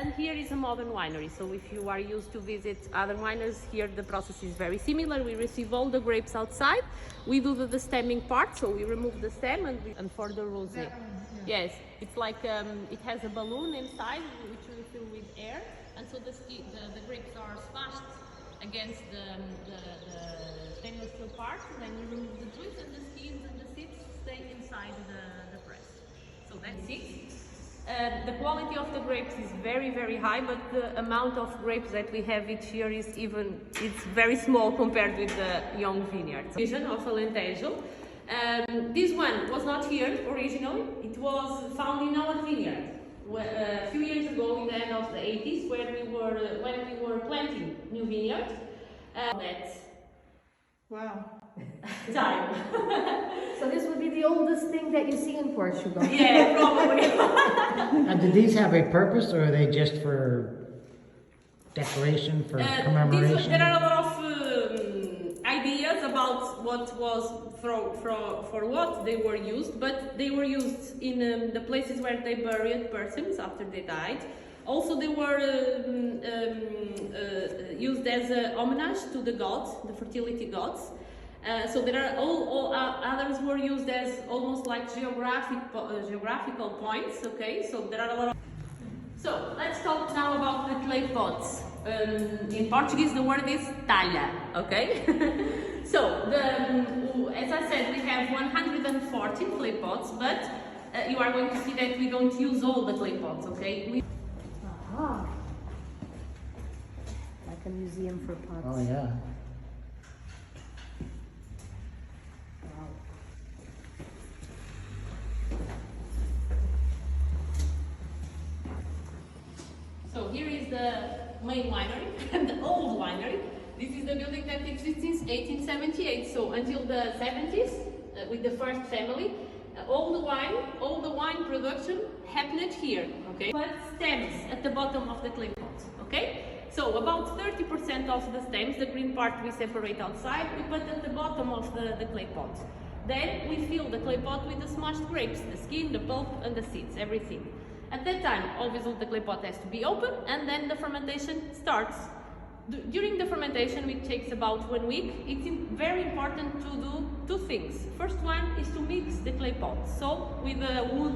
and here is a modern winery. So if you are used to visit other wineries, here the process is very similar. We receive all the grapes outside. We do the stemming part, so we remove the stem and for the rosé. Yes, it's like it has a balloon inside which we fill with air, and so the grapes are smashed against the stainless steel part. Then we remove the juice, and the skins and the seeds stay inside the press. So that's it. The quality of the grapes is very, very high, but the amount of grapes that we have each year is it's very small compared with the young vineyards. Vision of Alentejo. This one was not here originally. It was found in our vineyard a few years ago, in the end of the 80s, when we were planting new vineyards. Wow. Time. So this would be the oldest thing that you see in Portugal. Yeah, probably. And do these have a purpose, or are they just for decoration, for commemoration? There are a lot of ideas about what was for what they were used, but they were used in the places where they buried persons after they died. Also, they were used as a homage to the gods, the fertility gods. So there are all others were used as almost like geographical points. Okay, so there are a lot of. So let's talk now about the clay pots. In Portuguese, the word is talha. Okay. So as I said, we have 114 clay pots, but you are going to see that we don't use all the clay pots. Okay. Aha. Like a museum for pots. Oh yeah. So here is the main winery, the old winery. This is the building that exists since 1878. So until the 70s, with the first family, all the wine production happened here. Okay, but stems at the bottom of the clay pot. Okay, so about 30% of the stems, the green part, we separate outside. We put at the bottom of the clay pot. Then we fill the clay pot with the smashed grapes, the skin, the pulp, and the seeds, everything. At that time, obviously the clay pot has to be open, and then the fermentation starts. During the fermentation, which takes about 1 week, it's very important to do two things. First one is to mix the clay pot. So with a wood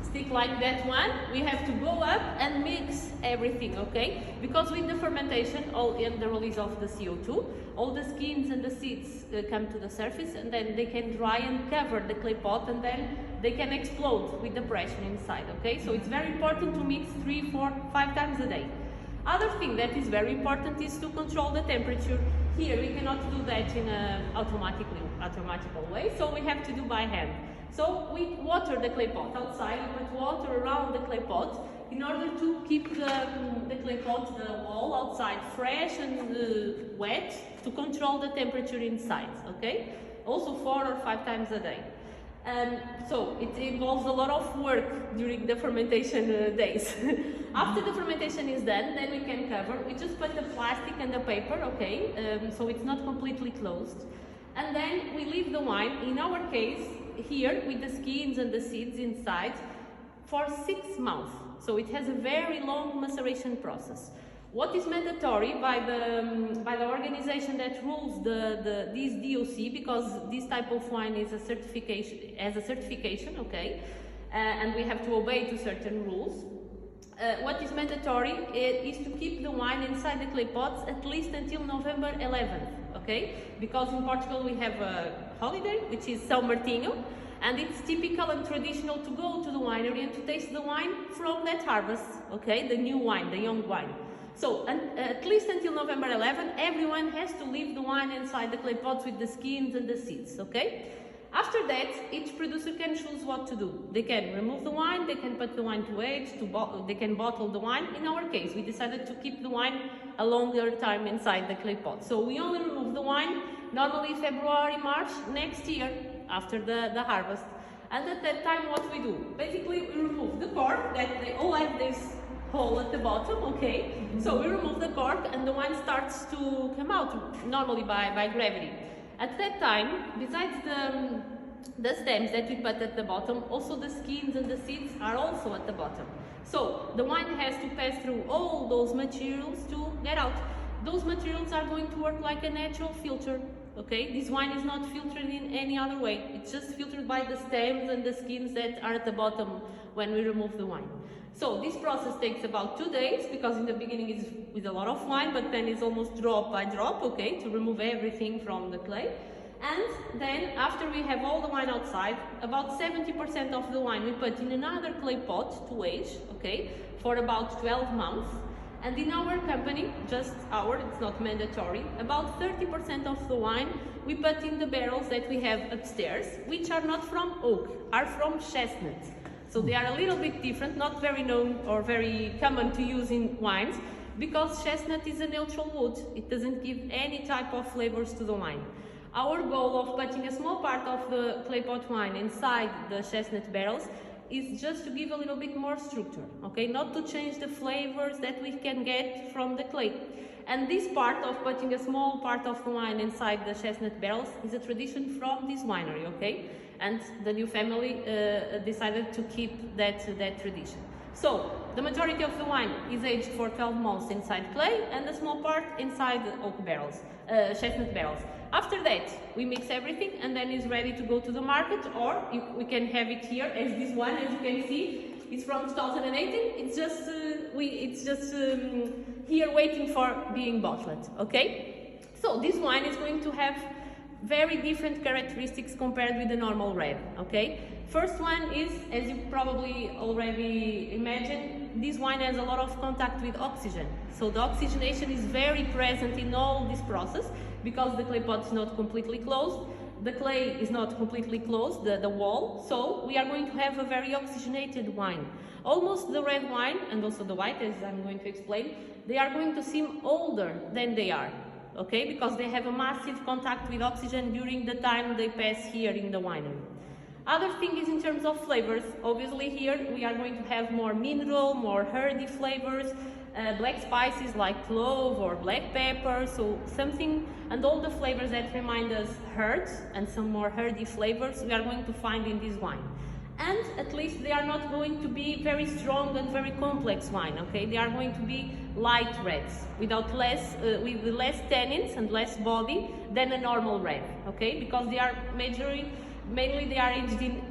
stick like that one, we have to go up and mix everything, okay? Because with the fermentation, and the release of the CO2, all the skins and the seeds come to the surface, and then they can dry and cover the clay pot, and then they can explode with the pressure inside, okay? So it's very important to mix 3, 4, 5 times a day. Other thing that is very important is to control the temperature. Here we cannot do that in an automatical way, so we have to do by hand. So we water the clay pot outside, we put water around the clay pot in order to keep the clay pot, the wall outside fresh and wet, to control the temperature inside, okay? Also 4 or 5 times a day. So it involves a lot of work during the fermentation days. After the fermentation is done, then we can cover. We just put the plastic and the paper, okay, so it's not completely closed. And then we leave the wine, in our case, here with the skins and the seeds inside, for 6 months. So it has a very long maceration process. What is mandatory by the organization that rules this DOC, because this type of wine is a certification, okay, and we have to obey to certain rules. What is mandatory is to keep the wine inside the clay pots at least until November 11th, okay? Because in Portugal we have a holiday, which is São Martinho, and it's typical and traditional to go to the winery and to taste the wine from that harvest, okay? The new wine, the young wine. So at least until November 11, everyone has to leave the wine inside the clay pots with the skins and the seeds, okay? After that, each producer can choose what to do. They can remove the wine, they can put the wine to age, they can bottle the wine. In our case, we decided to keep the wine a longer time inside the clay pot. So we only remove the wine normally February, March next year after the harvest. And at that time, what we do? Basically, we remove the cork, that they all have this hole at the bottom, okay? So we remove the cork and the wine starts to come out, normally by gravity. At that time, besides the stems that we put at the bottom, also the skins and the seeds are also at the bottom. So the wine has to pass through all those materials to get out. Those materials are going to work like a natural filter. Okay, this wine is not filtered in any other way. It's just filtered by the stems and the skins that are at the bottom when we remove the wine. So this process takes about 2 days, because in the beginning it's with a lot of wine, but then it's almost drop by drop, okay, to remove everything from the clay. And then after we have all the wine outside, about 70% of the wine we put in another clay pot to age, okay, for about 12 months. And in our company, just our, it's not mandatory, about 30% of the wine we put in the barrels that we have upstairs, which are not from oak, are from chestnut. So they are a little bit different, not very known or very common to use in wines, because chestnut is a neutral wood. It doesn't give any type of flavors to the wine. Our goal of putting a small part of the clay pot wine inside the chestnut barrels is just to give a little bit more structure, okay? Not to change the flavors that we can get from the clay. And this part of putting a small part of the wine inside the chestnut barrels is a tradition from this winery, okay? And the new family decided to keep that tradition. So the majority of the wine is aged for 12 months inside clay, and a small part inside the oak barrels, chestnut barrels. After that, we mix everything, and then it's ready to go to the market, or we can have it here as this one, as you can see. It's from 2018. It's just here waiting for being bottled. Okay. So this wine is going to have very different characteristics compared with the normal red. Okay. First one is, as you probably already imagined, this wine has a lot of contact with oxygen. So the oxygenation is very present in all this process, because the clay pot is not completely closed. The clay is not completely closed, the wall, so we are going to have a very oxygenated wine. Almost the red wine, and also the white, as I'm going to explain, they are going to seem older than they are, okay? Because they have a massive contact with oxygen during the time they pass here in the winery. Other thing is in terms of flavors. Obviously here we are going to have more mineral, more herby flavors, black spices like clove or black pepper, so something, and all the flavors that remind us herbs and some more herby flavors we are going to find in this wine. And at least they are not going to be very strong and very complex wine, okay? They are going to be light reds, with less tannins and less body than a normal red, okay? Because they are mainly they are aged in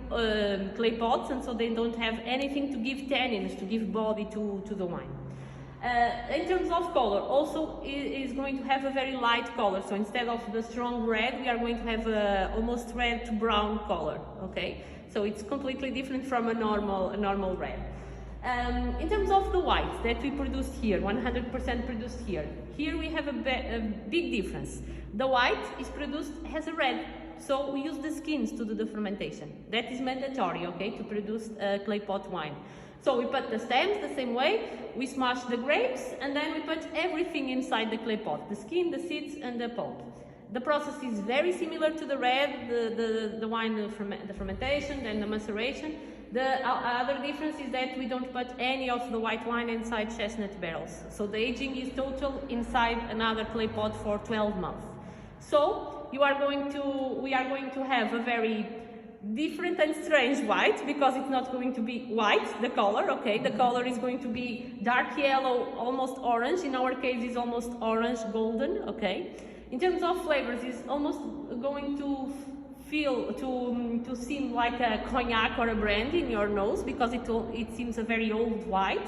clay pots, and so they don't have anything to give tannins, to give body to the wine. In terms of color, also is going to have a very light color. So instead of the strong red, we are going to have a almost red to brown color. Okay, so it's completely different from a normal red. In terms of the white that we produced here, 100% produced here. Here we have a big difference. The white is produced as a red. So we use the skins to do the fermentation. That is mandatory, okay, to produce clay pot wine. So we put the stems the same way, we smash the grapes, and then we put everything inside the clay pot, the skin, the seeds, and the pulp. The process is very similar to the red, the wine, the fermentation, then the maceration. The other difference is that we don't put any of the white wine inside chestnut barrels. So the aging is total inside another clay pot for 12 months. So we are going to have a very different and strange white, because it's not going to be white, the color, okay? The color is going to be dark yellow, almost orange. In our case, it's almost orange golden, okay? In terms of flavors, it's almost going to seem like a cognac or a brandy in your nose, because it seems a very old white.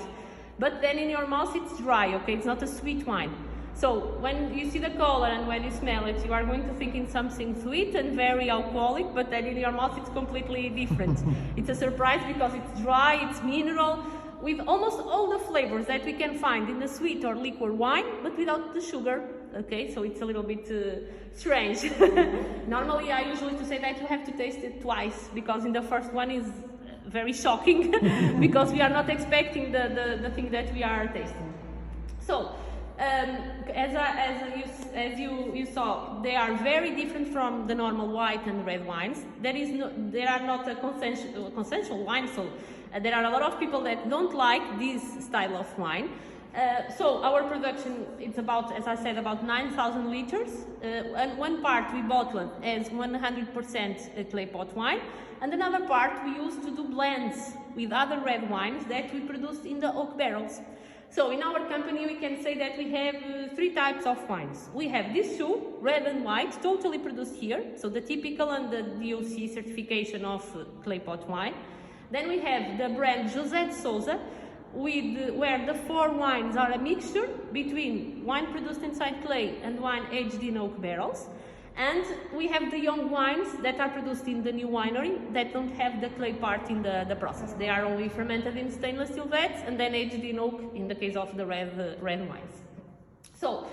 But then in your mouth, it's dry, okay? It's not a sweet wine. So when you see the color and when you smell it, you are going to think in something sweet and very alcoholic, but then in your mouth it's completely different. It's a surprise because it's dry, it's mineral, with almost all the flavors that we can find in a sweet or liquor wine, but without the sugar. Okay, so it's a little bit strange. Normally I usually say that you have to taste it twice, because in the first one is very shocking because we are not expecting the thing that we are tasting. So as you saw, they are very different from the normal white and red wines. They are not a consensual wine, so there are a lot of people that don't like this style of wine. So our production, it's about, as I said, about 9,000 liters. And one part we bottle as 100% clay pot wine, and another part we use to do blends with other red wines that we produce in the oak barrels. So in our company we can say that we have three types of wines. We have these two, red and white, totally produced here, so the typical and the DOC certification of clay pot wine. Then we have the brand José de Sousa, where the four wines are a mixture between wine produced inside clay and wine aged in oak barrels. And we have the young wines that are produced in the new winery that don't have the clay part in the process. They are only fermented in stainless steel vats and then aged in oak in the case of the red wines. So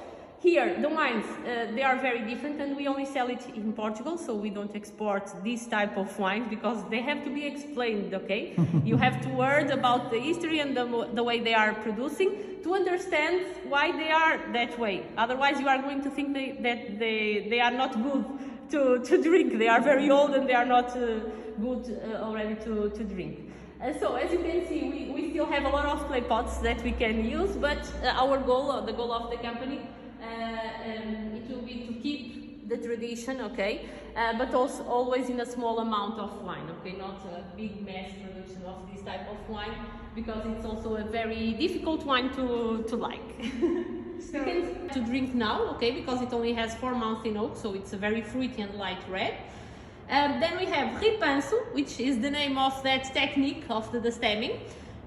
here, the wines, they are very different, and we only sell it in Portugal, so we don't export this type of wines because they have to be explained, okay? You have to learn about the history and the way they are producing to understand why they are that way. Otherwise, you are going to think that they are not good to drink. They are very old and they are not good already to drink. So, as you can see, we still have a lot of clay pots that we can use, but our goal, the goal of the company, it will be to keep the tradition, okay, but also always in a small amount of wine, okay, not a big mass production of this type of wine, because it's also a very difficult wine to like. So, to drink now, okay, because it only has 4 months in oak, so it's a very fruity and light red. Then we have Ripanso, which is the name of that technique of the stemming.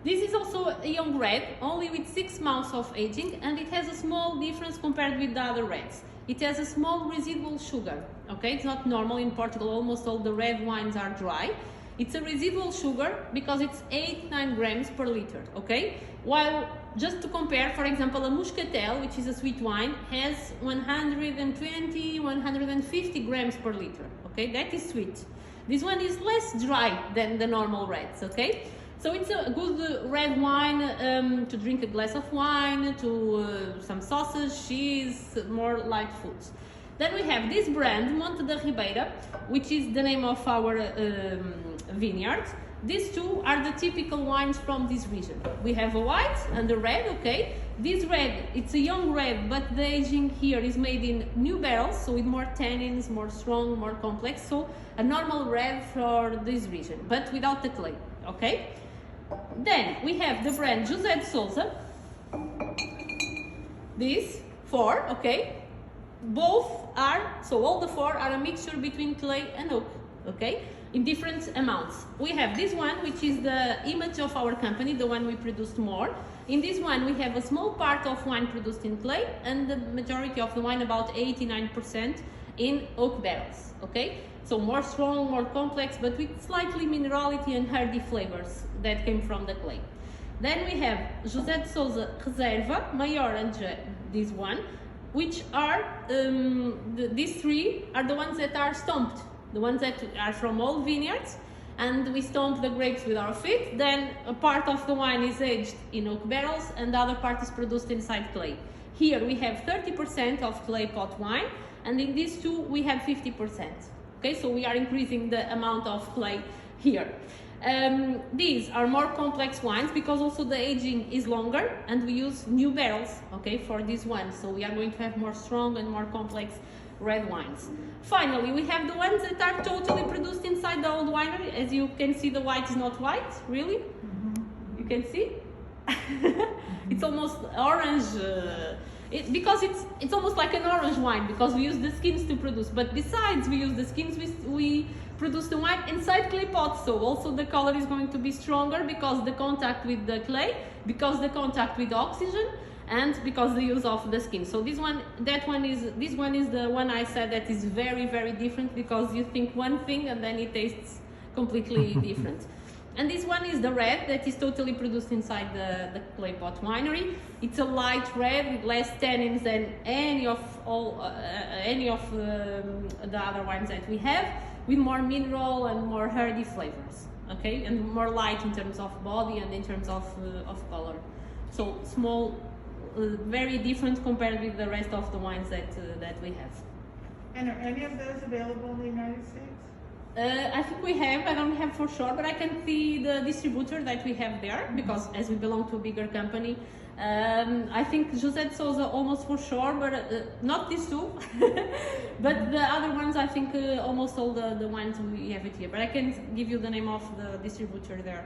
This is also a young red, only with 6 months of aging, and it has a small difference compared with the other reds. It has a small residual sugar, okay? It's not normal in Portugal, almost all the red wines are dry. It's a residual sugar because it's 8-9 grams per liter, okay? While, just to compare, for example, a Muscatel, which is a sweet wine, has 120-150 grams per liter, okay? That is sweet. This one is less dry than the normal reds, okay? So it's a good red wine to drink a glass of wine, to some sausage, cheese, more light foods. Then we have this brand, Monte da Ribeira, which is the name of our vineyard. These two are the typical wines from this region. We have a white and a red, okay? This red, it's a young red, but the aging here is made in new barrels, so with more tannins, more strong, more complex. So a normal red for this region, but without the clay, okay? Then we have the brand José de Sousa. These four, okay? Both are, so all the four are a mixture between clay and oak, okay? In different amounts. We have this one, which is the image of our company, the one we produced more. In this one, we have a small part of wine produced in clay, and the majority of the wine, about 89%, in oak barrels, okay? So more strong, more complex, but with slightly minerality and hearty flavors that came from the clay. Then we have José de Sousa Reserva, Maior, and this one, which are, these three are the ones that are stomped, the ones that are from old vineyards, and we stomp the grapes with our feet. Then a part of the wine is aged in oak barrels and the other part is produced inside clay. Here we have 30% of clay pot wine, and in these two we have 50%. Okay, so we are increasing the amount of clay here. These are more complex wines because also the aging is longer, and we use new barrels, okay, for these ones. So we are going to have more strong and more complex red wines. Finally, we have the ones that are totally produced inside the old winery. As you can see, the white is not white, really. You can see? It's almost orange. Because it's almost like an orange wine, because we use the skins to produce. But besides we use the skins, we produce the wine inside clay pots. So also the color is going to be stronger because the contact with the clay, because the contact with oxygen, and because the use of the skin. So this one is the one I said that is very, very different, because you think one thing and then it tastes completely different. And this one is the red that is totally produced inside the clay pot winery. It's a light red with less tannins than any of the other wines that we have, with more mineral and more hearty flavors, okay, and more light in terms of body and in terms of color. So small, very different compared with the rest of the wines that we have. And are any of those available in the United States? I think we have, I don't have for sure, but I can see the distributor that we have there, because as we belong to a bigger company, I think José de Sousa almost for sure, but not these two. But the other ones, I think almost all the wines we have it here. But I can give you the name of the distributor there.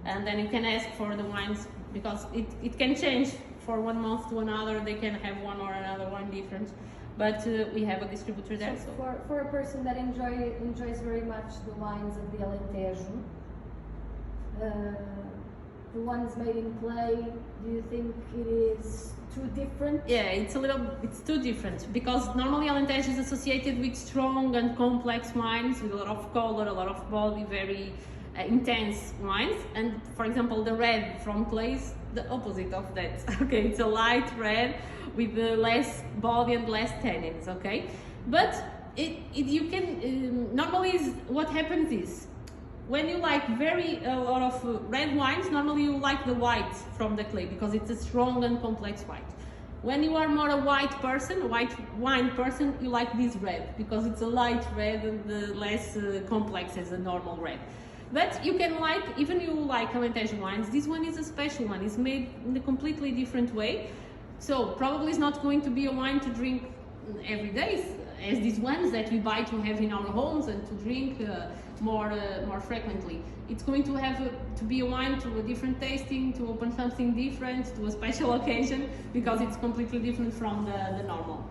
And then you can ask for the wines, because it can change for 1 month to another. They can have one or another wine different. But we have a distributor there. So for a person that enjoys very much the wines of the Alentejo, the ones made in clay, do you think it is too different? Yeah, it's too different, because normally Alentejo is associated with strong and complex wines with a lot of color, a lot of body, very intense wines. And for example, the red from clay is the opposite of that. Okay, it's a light red with less body and less tannins. Okay, but you can normally what happens is, when you like a lot of red wines, normally you like the white from the clay because it's a strong and complex white. When you are more a white wine person, you like this red because it's a light red and less complex as a normal red. But you can even you like Alentejo wines, this one is a special one. It's made in a completely different way. So probably it's not going to be a wine to drink every day, as these ones that we buy to have in our homes and to drink more frequently. It's going to have to be a wine to a different tasting, to open something different, to a special occasion, because it's completely different from the normal.